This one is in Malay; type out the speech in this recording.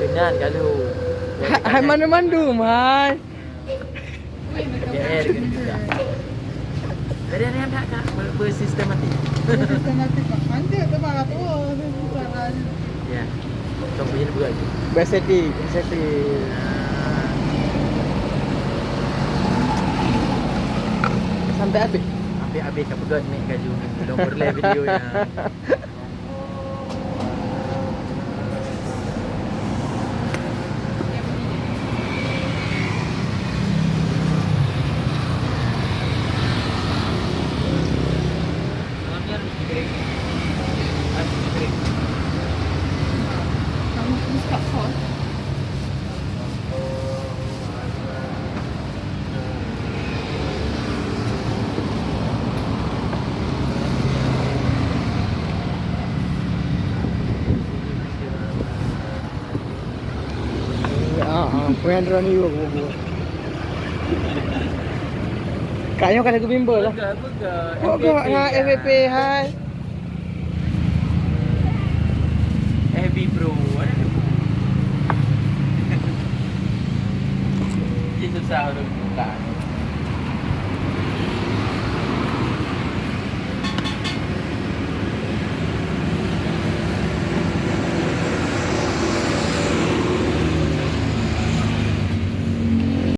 Dengan kalau. Hai mandu-mandu, Mai. KL kan juga. Ada yang tak bersistematik. Sistematik Pak. Nanti itu malah tuh misalkan. Ya. Kau punya buat. Besetik. Sampai habis. Habis kau pegang ni kaju ni. Belum berlay video yang. Kamu suka sos? Pengen drone ni gua. Kayaknya kan aku bimbel lah. Oh, kau nak FVP hai. FB Pro. Ini susah tu.